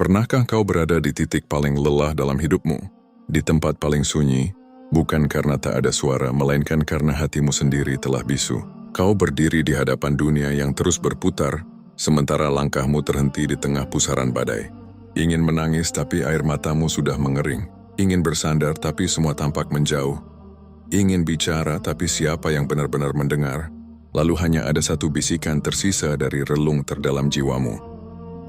Pernahkah kau berada di titik paling lelah dalam hidupmu? Di tempat paling sunyi, bukan karena tak ada suara, melainkan karena hatimu sendiri telah bisu. Kau berdiri di hadapan dunia yang terus berputar, sementara langkahmu terhenti di tengah pusaran badai. Ingin menangis tapi air matamu sudah mengering. Ingin bersandar tapi semua tampak menjauh. Ingin bicara tapi siapa yang benar-benar mendengar? Lalu hanya ada satu bisikan tersisa dari relung terdalam jiwamu.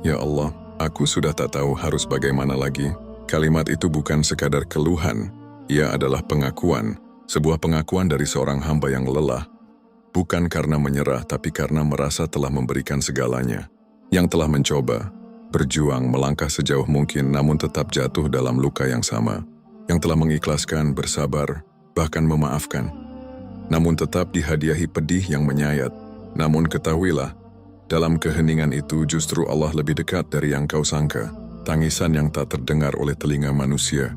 Ya Allah, aku sudah tak tahu harus bagaimana lagi. Kalimat itu bukan sekadar keluhan, ia adalah pengakuan, sebuah pengakuan dari seorang hamba yang lelah. Bukan karena menyerah, tapi karena merasa telah memberikan segalanya. Yang telah mencoba, berjuang, melangkah sejauh mungkin, namun tetap jatuh dalam luka yang sama. Yang telah mengikhlaskan, bersabar, bahkan memaafkan. Namun tetap dihadiahi pedih yang menyayat. Namun ketahuilah, dalam keheningan itu justru Allah lebih dekat dari yang kau sangka. Tangisan yang tak terdengar oleh telinga manusia,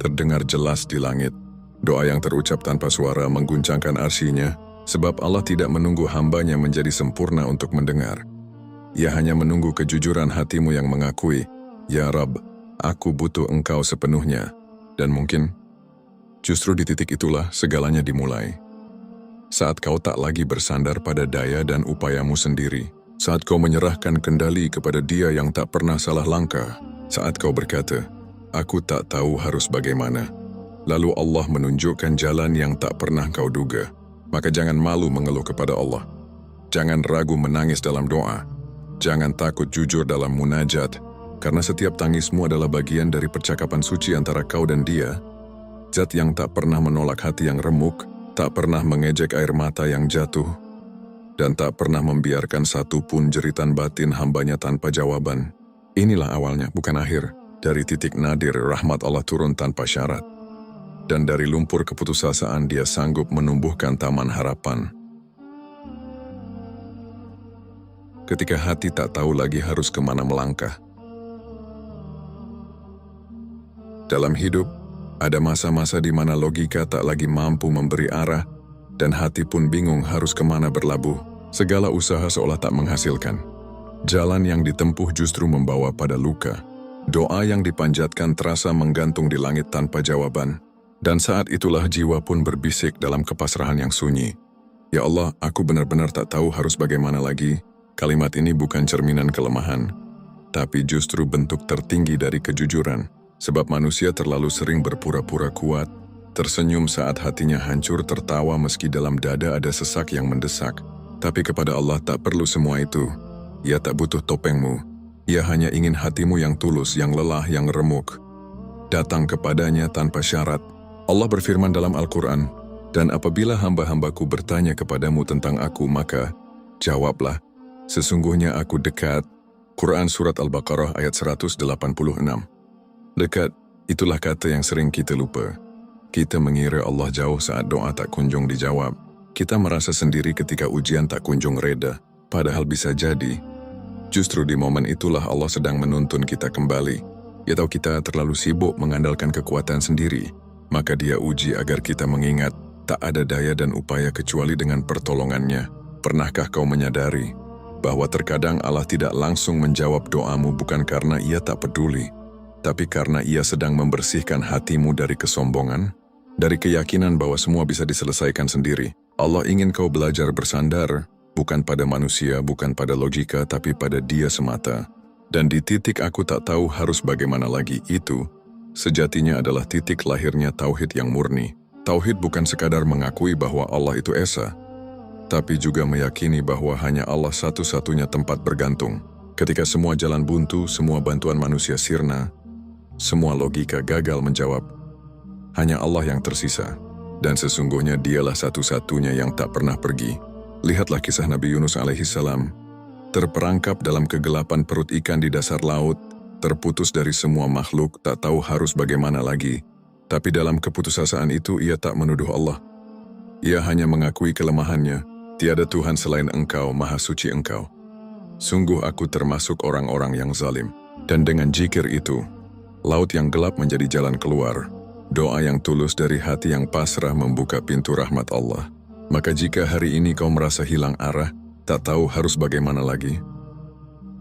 terdengar jelas di langit. Doa yang terucap tanpa suara mengguncangkan arsinya, sebab Allah tidak menunggu hambanya menjadi sempurna untuk mendengar. Ia hanya menunggu kejujuran hatimu yang mengakui, Ya Rabb, aku butuh Engkau sepenuhnya. Dan mungkin, justru di titik itulah segalanya dimulai. Saat kau tak lagi bersandar pada daya dan upayamu sendiri, saat kau menyerahkan kendali kepada Dia yang tak pernah salah langkah, saat kau berkata, aku tak tahu harus bagaimana, lalu Allah menunjukkan jalan yang tak pernah kau duga, maka jangan malu mengeluh kepada Allah. Jangan ragu menangis dalam doa. Jangan takut jujur dalam munajat, karena setiap tangismu adalah bagian dari percakapan suci antara kau dan Dia, Zat yang tak pernah menolak hati yang remuk, tak pernah mengejek air mata yang jatuh, dan tak pernah membiarkan satu pun jeritan batin hambanya tanpa jawaban. Inilah awalnya, bukan akhir. Dari titik nadir, rahmat Allah turun tanpa syarat. Dan dari lumpur keputusasaan Dia sanggup menumbuhkan taman harapan. Ketika hati tak tahu lagi harus kemana melangkah. Dalam hidup, ada masa-masa di mana logika tak lagi mampu memberi arah, dan hati pun bingung harus kemana berlabuh. Segala usaha seolah tak menghasilkan. Jalan yang ditempuh justru membawa pada luka. Doa yang dipanjatkan terasa menggantung di langit tanpa jawaban. Dan saat itulah jiwa pun berbisik dalam kepasrahan yang sunyi. Ya Allah, aku benar-benar tak tahu harus bagaimana lagi. Kalimat ini bukan cerminan kelemahan, tapi justru bentuk tertinggi dari kejujuran. Sebab manusia terlalu sering berpura-pura kuat, tersenyum saat hatinya hancur, tertawa meski dalam dada ada sesak yang mendesak. Tapi kepada Allah tak perlu semua itu. Ia tak butuh topengmu. Ia hanya ingin hatimu yang tulus, yang lelah, yang remuk. Datang kepadanya tanpa syarat. Allah berfirman dalam Al-Quran, dan apabila hamba-hambaku bertanya kepadamu tentang aku, maka jawablah, sesungguhnya aku dekat. Quran Surat Al-Baqarah ayat 186. Dekat, itulah kata yang sering kita lupa. Kita mengira Allah jauh saat doa tak kunjung dijawab. Kita merasa sendiri ketika ujian tak kunjung reda. Padahal bisa jadi, justru di momen itulah Allah sedang menuntun kita kembali. Ya tahu kita terlalu sibuk mengandalkan kekuatan sendiri, maka Dia uji agar kita mengingat, tak ada daya dan upaya kecuali dengan pertolongannya. Pernahkah kau menyadari bahwa terkadang Allah tidak langsung menjawab doamu bukan karena Ia tak peduli, tapi karena Ia sedang membersihkan hatimu dari kesombongan, dari keyakinan bahwa semua bisa diselesaikan sendiri. Allah ingin kau belajar bersandar, bukan pada manusia, bukan pada logika, tapi pada Dia semata. Dan di titik aku tak tahu harus bagaimana lagi itu, sejatinya adalah titik lahirnya tauhid yang murni. Tauhid bukan sekadar mengakui bahwa Allah itu esa, tapi juga meyakini bahwa hanya Allah satu-satunya tempat bergantung. Ketika semua jalan buntu, semua bantuan manusia sirna, semua logika gagal menjawab, hanya Allah yang tersisa. Dan sesungguhnya Dialah satu-satunya yang tak pernah pergi. Lihatlah kisah Nabi Yunus alaihissalam, terperangkap dalam kegelapan perut ikan di dasar laut, terputus dari semua makhluk, tak tahu harus bagaimana lagi. Tapi dalam keputusasaan itu ia tak menuduh Allah. Ia hanya mengakui kelemahannya. Tiada Tuhan selain Engkau, Maha Suci Engkau. Sungguh aku termasuk orang-orang yang zalim. Dan dengan zikir itu, laut yang gelap menjadi jalan keluar. Doa yang tulus dari hati yang pasrah membuka pintu rahmat Allah. Maka jika hari ini kau merasa hilang arah, tak tahu harus bagaimana lagi,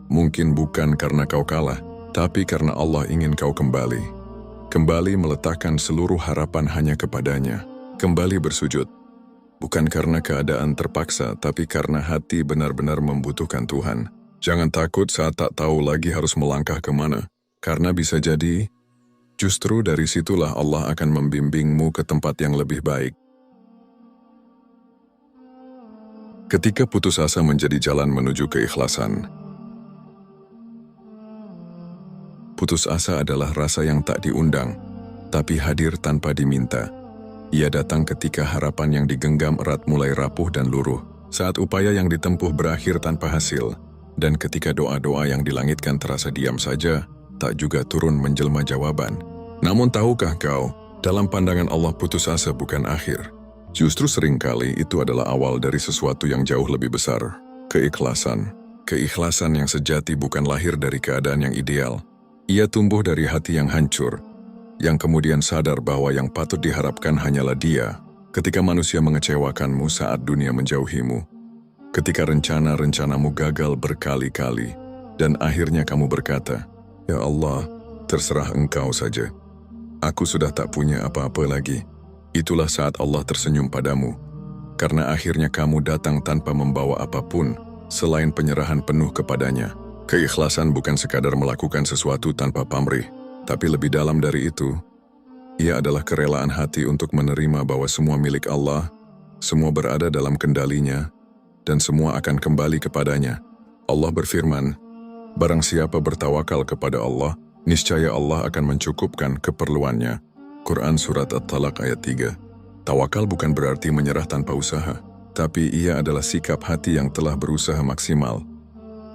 mungkin bukan karena kau kalah, tapi karena Allah ingin kau kembali. Kembali meletakkan seluruh harapan hanya kepadanya. Kembali bersujud. Bukan karena keadaan terpaksa, tapi karena hati benar-benar membutuhkan Tuhan. Jangan takut saat tak tahu lagi harus melangkah kemana. Karena bisa jadi, justru dari situlah Allah akan membimbingmu ke tempat yang lebih baik. Ketika putus asa menjadi jalan menuju keikhlasan. Putus asa adalah rasa yang tak diundang, tapi hadir tanpa diminta. Ia datang ketika harapan yang digenggam erat mulai rapuh dan luruh, saat upaya yang ditempuh berakhir tanpa hasil, dan ketika doa-doa yang dilangitkan terasa diam saja, tak juga turun menjelma jawaban. Namun tahukah kau, dalam pandangan Allah putus asa bukan akhir. Justru seringkali itu adalah awal dari sesuatu yang jauh lebih besar, keikhlasan. Keikhlasan yang sejati bukan lahir dari keadaan yang ideal. Ia tumbuh dari hati yang hancur, yang kemudian sadar bahwa yang patut diharapkan hanyalah Dia. Ketika manusia mengecewakanmu saat dunia menjauhimu, ketika rencana-rencanamu gagal berkali-kali, dan akhirnya kamu berkata, "Ya Allah, terserah Engkau saja. Aku sudah tak punya apa-apa lagi." Itulah saat Allah tersenyum padamu, karena akhirnya kamu datang tanpa membawa apapun selain penyerahan penuh kepadanya. Keikhlasan bukan sekadar melakukan sesuatu tanpa pamrih, tapi lebih dalam dari itu, ia adalah kerelaan hati untuk menerima bahwa semua milik Allah, semua berada dalam kendalinya, dan semua akan kembali kepadanya. Allah berfirman, "Barang siapa bertawakal kepada Allah, niscaya Allah akan mencukupkan keperluannya." Quran Surat At-Talaq ayat 3. Tawakal bukan berarti menyerah tanpa usaha, tapi ia adalah sikap hati yang telah berusaha maksimal,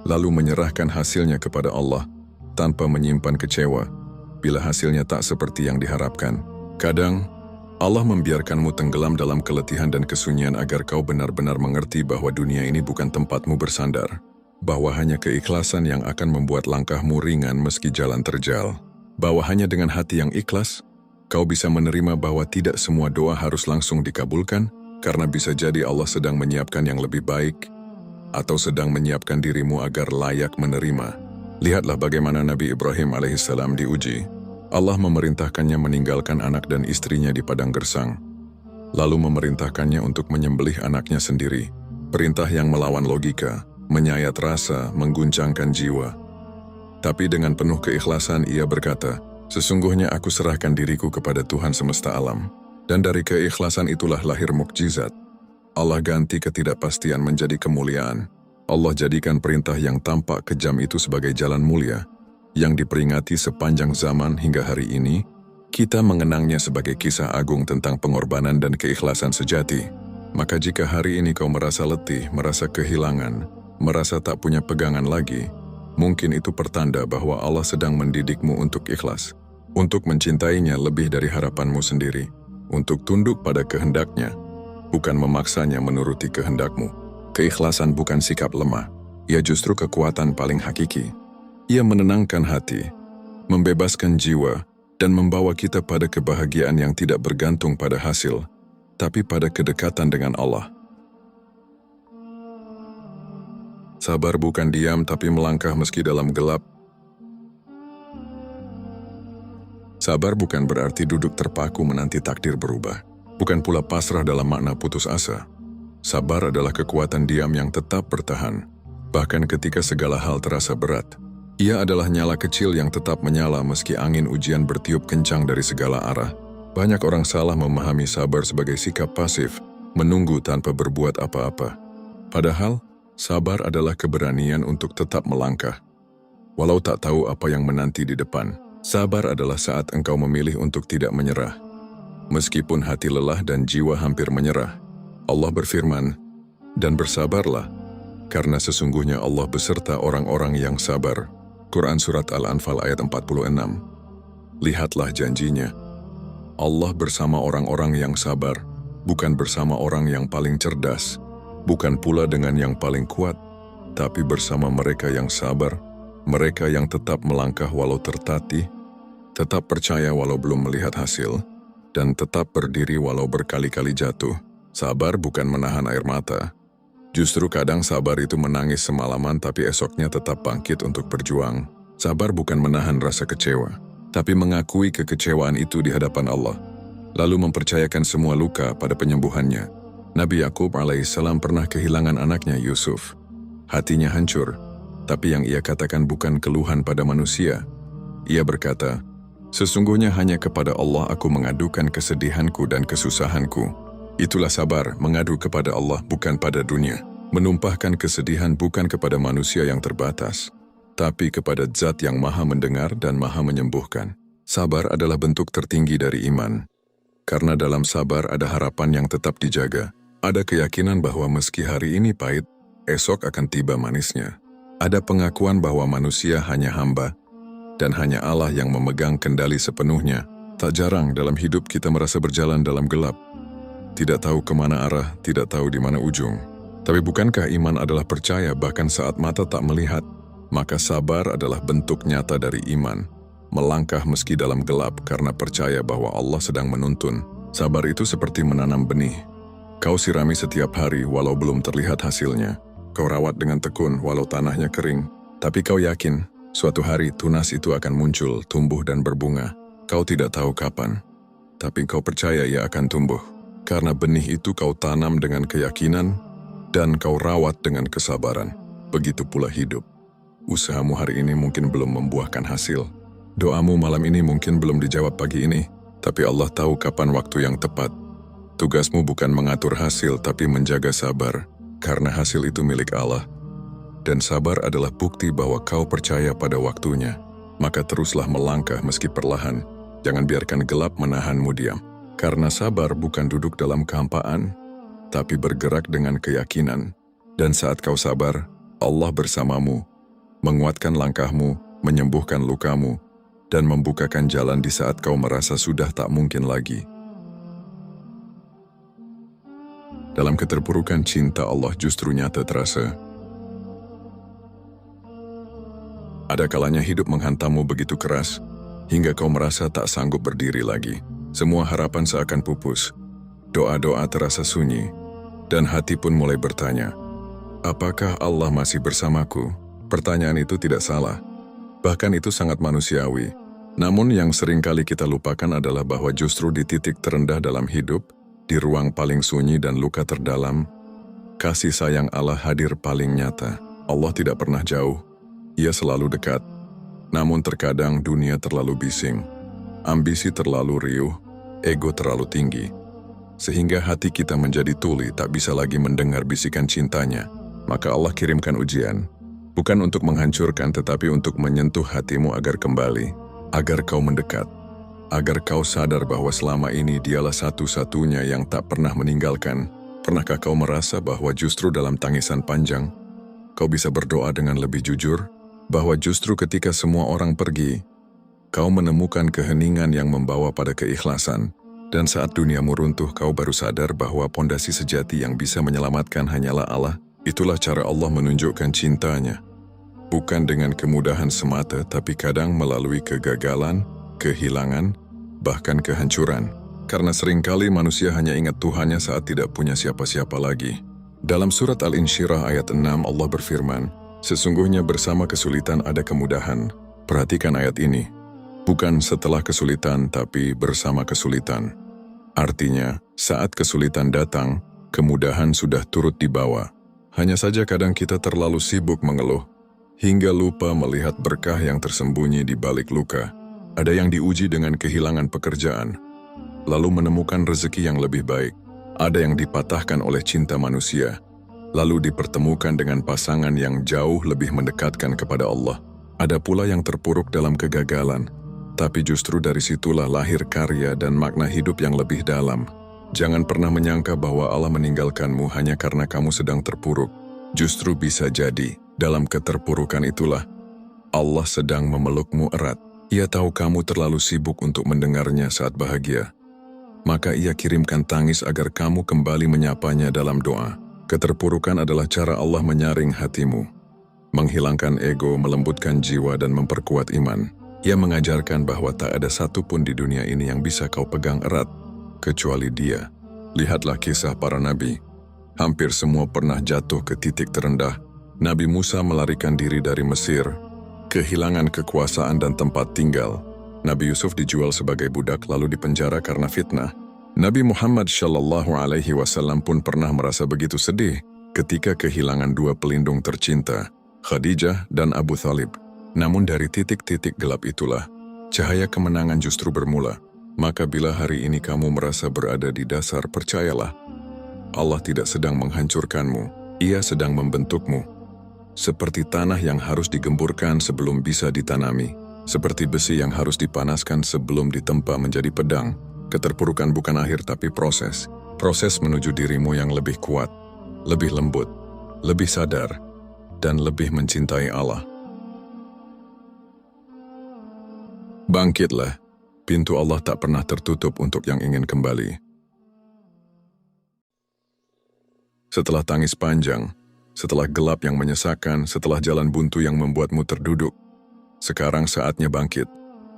lalu menyerahkan hasilnya kepada Allah tanpa menyimpan kecewa bila hasilnya tak seperti yang diharapkan. Kadang, Allah membiarkanmu tenggelam dalam keletihan dan kesunyian agar kau benar-benar mengerti bahwa dunia ini bukan tempatmu bersandar, bahwa hanya keikhlasan yang akan membuat langkahmu ringan meski jalan terjal, bahwa hanya dengan hati yang ikhlas, kau bisa menerima bahwa tidak semua doa harus langsung dikabulkan, karena bisa jadi Allah sedang menyiapkan yang lebih baik, atau sedang menyiapkan dirimu agar layak menerima. Lihatlah bagaimana Nabi Ibrahim alaihissalam diuji. Allah memerintahkannya meninggalkan anak dan istrinya di padang gersang, lalu memerintahkannya untuk menyembelih anaknya sendiri. Perintah yang melawan logika, menyayat rasa, mengguncangkan jiwa. Tapi dengan penuh keikhlasan ia berkata, "Sesungguhnya aku serahkan diriku kepada Tuhan semesta alam." Dan dari keikhlasan itulah lahir mukjizat. Allah ganti ketidakpastian menjadi kemuliaan. Allah jadikan perintah yang tampak kejam itu sebagai jalan mulia, yang diperingati sepanjang zaman hingga hari ini. Kita mengenangnya sebagai kisah agung tentang pengorbanan dan keikhlasan sejati. Maka jika hari ini kau merasa letih, merasa kehilangan, merasa tak punya pegangan lagi, mungkin itu pertanda bahwa Allah sedang mendidikmu untuk ikhlas, untuk mencintainya lebih dari harapanmu sendiri, untuk tunduk pada kehendaknya, bukan memaksanya menuruti kehendakmu. Keikhlasan bukan sikap lemah, ia justru kekuatan paling hakiki. Ia menenangkan hati, membebaskan jiwa, dan membawa kita pada kebahagiaan yang tidak bergantung pada hasil, tapi pada kedekatan dengan Allah. Sabar bukan diam tapi melangkah meski dalam gelap. Sabar bukan berarti duduk terpaku menanti takdir berubah. Bukan pula pasrah dalam makna putus asa. Sabar adalah kekuatan diam yang tetap bertahan, bahkan ketika segala hal terasa berat. Ia adalah nyala kecil yang tetap menyala meski angin ujian bertiup kencang dari segala arah. Banyak orang salah memahami sabar sebagai sikap pasif, menunggu tanpa berbuat apa-apa. Padahal, sabar adalah keberanian untuk tetap melangkah, walau tak tahu apa yang menanti di depan. Sabar adalah saat engkau memilih untuk tidak menyerah, meskipun hati lelah dan jiwa hampir menyerah. Allah berfirman, "Dan bersabarlah, karena sesungguhnya Allah beserta orang-orang yang sabar." Quran Surat Al-Anfal ayat 46. Lihatlah janjinya. Allah bersama orang-orang yang sabar, bukan bersama orang yang paling cerdas, bukan pula dengan yang paling kuat, tapi bersama mereka yang sabar, mereka yang tetap melangkah walau tertatih, tetap percaya walau belum melihat hasil, dan tetap berdiri walau berkali-kali jatuh. Sabar bukan menahan air mata. Justru kadang sabar itu menangis semalaman tapi esoknya tetap bangkit untuk berjuang. Sabar bukan menahan rasa kecewa, tapi mengakui kekecewaan itu di hadapan Allah, lalu mempercayakan semua luka pada penyembuhannya. Nabi Yakub alaihissalam pernah kehilangan anaknya Yusuf. Hatinya hancur, tapi yang ia katakan bukan keluhan pada manusia. Ia berkata, "Sesungguhnya hanya kepada Allah aku mengadukan kesedihanku dan kesusahanku." Itulah sabar, mengadu kepada Allah bukan pada dunia. Menumpahkan kesedihan bukan kepada manusia yang terbatas, tapi kepada Zat yang Maha Mendengar dan Maha Menyembuhkan. Sabar adalah bentuk tertinggi dari iman. Karena dalam sabar ada harapan yang tetap dijaga. Ada keyakinan bahwa meski hari ini pahit, esok akan tiba manisnya. Ada pengakuan bahwa manusia hanya hamba, dan hanya Allah yang memegang kendali sepenuhnya. Tak jarang dalam hidup kita merasa berjalan dalam gelap. Tidak tahu kemana arah, tidak tahu di mana ujung. Tapi bukankah iman adalah percaya bahkan saat mata tak melihat? Maka sabar adalah bentuk nyata dari iman. Melangkah meski dalam gelap karena percaya bahwa Allah sedang menuntun. Sabar itu seperti menanam benih. Kau sirami setiap hari walau belum terlihat hasilnya. Kau rawat dengan tekun walau tanahnya kering. Tapi kau yakin, suatu hari tunas itu akan muncul, tumbuh dan berbunga. Kau tidak tahu kapan, tapi kau percaya ia akan tumbuh. Karena benih itu kau tanam dengan keyakinan, dan kau rawat dengan kesabaran. Begitu pula hidup. Usahamu hari ini mungkin belum membuahkan hasil. Doamu malam ini mungkin belum dijawab pagi ini, tapi Allah tahu kapan waktu yang tepat. Tugasmu bukan mengatur hasil, tapi menjaga sabar, karena hasil itu milik Allah. Dan sabar adalah bukti bahwa kau percaya pada waktunya. Maka teruslah melangkah meski perlahan. Jangan biarkan gelap menahanmu diam. Karena sabar bukan duduk dalam kehampaan, tapi bergerak dengan keyakinan. Dan saat kau sabar, Allah bersamamu, menguatkan langkahmu, menyembuhkan lukamu, dan membukakan jalan di saat kau merasa sudah tak mungkin lagi. Dalam keterpurukan cinta Allah justru nyata terasa. Ada kalanya hidup menghantammu begitu keras, hingga kau merasa tak sanggup berdiri lagi. Semua harapan seakan pupus, doa-doa terasa sunyi, dan hati pun mulai bertanya, apakah Allah masih bersamaku? Pertanyaan itu tidak salah, bahkan itu sangat manusiawi. Namun yang sering kali kita lupakan adalah bahwa justru di titik terendah dalam hidup, di ruang paling sunyi dan luka terdalam, kasih sayang Allah hadir paling nyata. Allah tidak pernah jauh, Ia selalu dekat. Namun terkadang dunia terlalu bising, ambisi terlalu riuh, ego terlalu tinggi, sehingga hati kita menjadi tuli, tak bisa lagi mendengar bisikan cintanya. Maka Allah kirimkan ujian, bukan untuk menghancurkan tetapi untuk menyentuh hatimu agar kembali, agar kau mendekat, agar kau sadar bahwa selama ini Dialah satu-satunya yang tak pernah meninggalkan. Pernahkah kau merasa bahwa justru dalam tangisan panjang, kau bisa berdoa dengan lebih jujur? Bahwa justru ketika semua orang pergi, kau menemukan keheningan yang membawa pada keikhlasan. Dan saat duniamu runtuh, kau baru sadar bahwa pondasi sejati yang bisa menyelamatkan hanyalah Allah. Itulah cara Allah menunjukkan cintanya. Bukan dengan kemudahan semata, tapi kadang melalui kegagalan, kehilangan, bahkan kehancuran. Karena seringkali manusia hanya ingat Tuhannya saat tidak punya siapa-siapa lagi. Dalam surat Al-Insyirah ayat 6 Allah berfirman, sesungguhnya bersama kesulitan ada kemudahan. Perhatikan ayat ini. Bukan setelah kesulitan, tapi bersama kesulitan. Artinya, saat kesulitan datang, kemudahan sudah turut dibawa. Hanya saja kadang kita terlalu sibuk mengeluh, hingga lupa melihat berkah yang tersembunyi di balik luka. Ada yang diuji dengan kehilangan pekerjaan, lalu menemukan rezeki yang lebih baik. Ada yang dipatahkan oleh cinta manusia, lalu dipertemukan dengan pasangan yang jauh lebih mendekatkan kepada Allah. Ada pula yang terpuruk dalam kegagalan, tapi justru dari situlah lahir karya dan makna hidup yang lebih dalam. Jangan pernah menyangka bahwa Allah meninggalkanmu hanya karena kamu sedang terpuruk. Justru bisa jadi, dalam keterpurukan itulah, Allah sedang memelukmu erat. Ia tahu kamu terlalu sibuk untuk mendengarnya saat bahagia. Maka Ia kirimkan tangis agar kamu kembali menyapanya dalam doa. Keterpurukan adalah cara Allah menyaring hatimu, menghilangkan ego, melembutkan jiwa dan memperkuat iman. Ia mengajarkan bahwa tak ada satupun di dunia ini yang bisa kau pegang erat, kecuali Dia. Lihatlah kisah para nabi. Hampir semua pernah jatuh ke titik terendah. Nabi Musa melarikan diri dari Mesir, kehilangan kekuasaan dan tempat tinggal. Nabi Yusuf dijual sebagai budak lalu dipenjara karena fitnah. Nabi Muhammad SAW pun pernah merasa begitu sedih ketika kehilangan dua pelindung tercinta, Khadijah dan Abu Thalib. Namun dari titik-titik gelap itulah, cahaya kemenangan justru bermula. Maka bila hari ini kamu merasa berada di dasar, percayalah, Allah tidak sedang menghancurkanmu, Ia sedang membentukmu. Seperti tanah yang harus digemburkan sebelum bisa ditanami, seperti besi yang harus dipanaskan sebelum ditempa menjadi pedang. Keterpurukan bukan akhir tapi proses. Proses menuju dirimu yang lebih kuat, lebih lembut, lebih sadar, dan lebih mencintai Allah. Bangkitlah, pintu Allah tak pernah tertutup untuk yang ingin kembali. Setelah tangis panjang, setelah gelap yang menyesakan, setelah jalan buntu yang membuatmu terduduk, sekarang saatnya bangkit.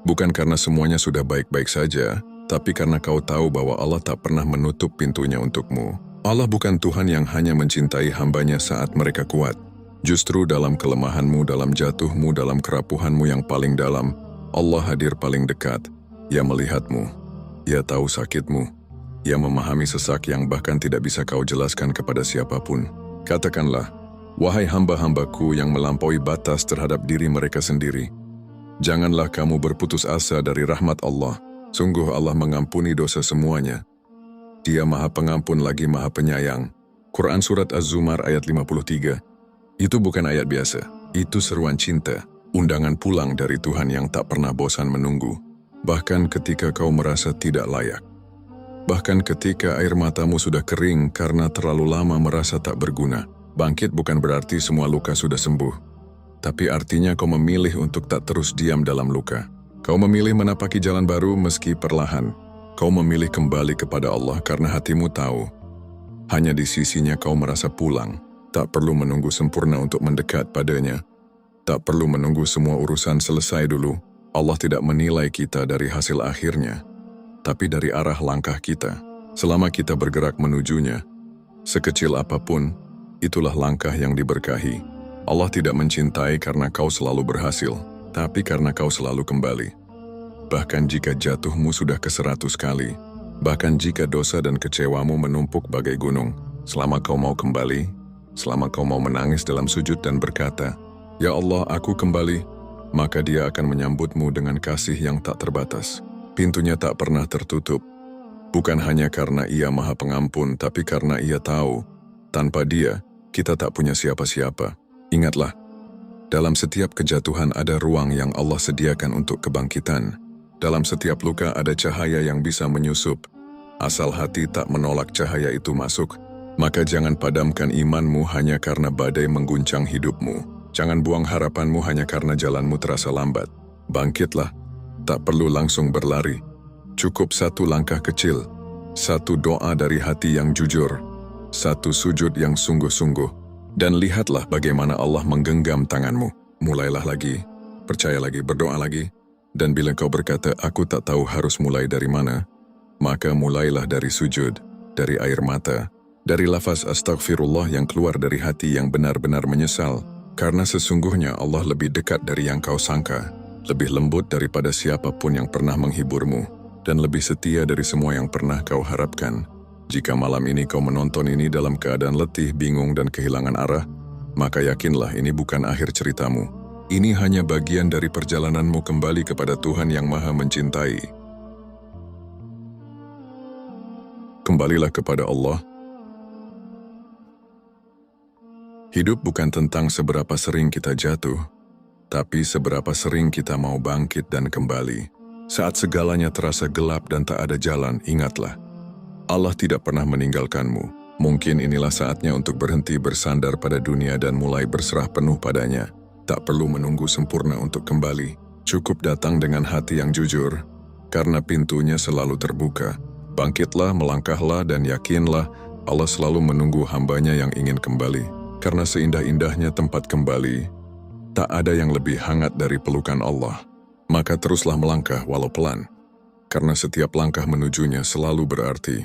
Bukan karena semuanya sudah baik-baik saja, tapi karena kau tahu bahwa Allah tak pernah menutup pintunya untukmu. Allah bukan Tuhan yang hanya mencintai hambanya saat mereka kuat. Justru dalam kelemahanmu, dalam jatuhmu, dalam kerapuhanmu yang paling dalam, Allah hadir paling dekat. Ia melihatmu, Ia tahu sakitmu, Ia memahami sesak yang bahkan tidak bisa kau jelaskan kepada siapapun. Katakanlah, wahai hamba-hambaku yang melampaui batas terhadap diri mereka sendiri, janganlah kamu berputus asa dari rahmat Allah. Sungguh Allah mengampuni dosa semuanya. Dia Maha Pengampun lagi Maha Penyayang. Quran Surat Az-Zumar ayat 53. Itu bukan ayat biasa, itu seruan cinta, undangan pulang dari Tuhan yang tak pernah bosan menunggu. Bahkan ketika kau merasa tidak layak. Bahkan ketika air matamu sudah kering karena terlalu lama merasa tak berguna. Bangkit bukan berarti semua luka sudah sembuh. Tapi artinya kau memilih untuk tak terus diam dalam luka. Kau memilih menapaki jalan baru meski perlahan. Kau memilih kembali kepada Allah karena hatimu tahu. Hanya di sisinya kau merasa pulang. Tak perlu menunggu sempurna untuk mendekat padanya. Tak perlu menunggu semua urusan selesai dulu. Allah tidak menilai kita dari hasil akhirnya, tapi dari arah langkah kita. Selama kita bergerak menujunya, sekecil apapun, itulah langkah yang diberkahi. Allah tidak mencintai karena kau selalu berhasil, tapi karena kau selalu kembali. Bahkan jika jatuhmu sudah ke-100 kali, bahkan jika dosa dan kecewamu menumpuk bagai gunung, selama kau mau kembali, selama kau mau menangis dalam sujud dan berkata, "Ya Allah, aku kembali," maka Dia akan menyambutmu dengan kasih yang tak terbatas. Pintunya tak pernah tertutup, bukan hanya karena Ia Maha Pengampun, tapi karena Ia tahu, tanpa Dia, kita tak punya siapa-siapa. Ingatlah, dalam setiap kejatuhan ada ruang yang Allah sediakan untuk kebangkitan. Dalam setiap luka ada cahaya yang bisa menyusup. Asal hati tak menolak cahaya itu masuk, maka jangan padamkan imanmu hanya karena badai mengguncang hidupmu. Jangan buang harapanmu hanya karena jalanmu terasa lambat. Bangkitlah. Tak perlu langsung berlari. Cukup satu langkah kecil, satu doa dari hati yang jujur, satu sujud yang sungguh-sungguh, dan lihatlah bagaimana Allah menggenggam tanganmu. Mulailah lagi, percaya lagi, berdoa lagi, dan bila kau berkata, "Aku tak tahu harus mulai dari mana," maka mulailah dari sujud, dari air mata, dari lafaz astagfirullah yang keluar dari hati yang benar-benar menyesal, karena sesungguhnya Allah lebih dekat dari yang kau sangka. Lebih lembut daripada siapapun yang pernah menghiburmu, dan lebih setia dari semua yang pernah kau harapkan. Jika malam ini kau menonton ini dalam keadaan letih, bingung, dan kehilangan arah, maka yakinlah ini bukan akhir ceritamu. Ini hanya bagian dari perjalananmu kembali kepada Tuhan yang Maha Mencintai. Kembalilah kepada Allah. Hidup bukan tentang seberapa sering kita jatuh, tapi seberapa sering kita mau bangkit dan kembali. Saat segalanya terasa gelap dan tak ada jalan, ingatlah, Allah tidak pernah meninggalkanmu. Mungkin inilah saatnya untuk berhenti bersandar pada dunia dan mulai berserah penuh padanya. Tak perlu menunggu sempurna untuk kembali. Cukup datang dengan hati yang jujur, karena pintunya selalu terbuka. Bangkitlah, melangkahlah, dan yakinlah Allah selalu menunggu hambanya yang ingin kembali. Karena seindah-indahnya tempat kembali, tak ada yang lebih hangat dari pelukan Allah. Maka teruslah melangkah walau pelan, karena setiap langkah menujunya selalu berarti.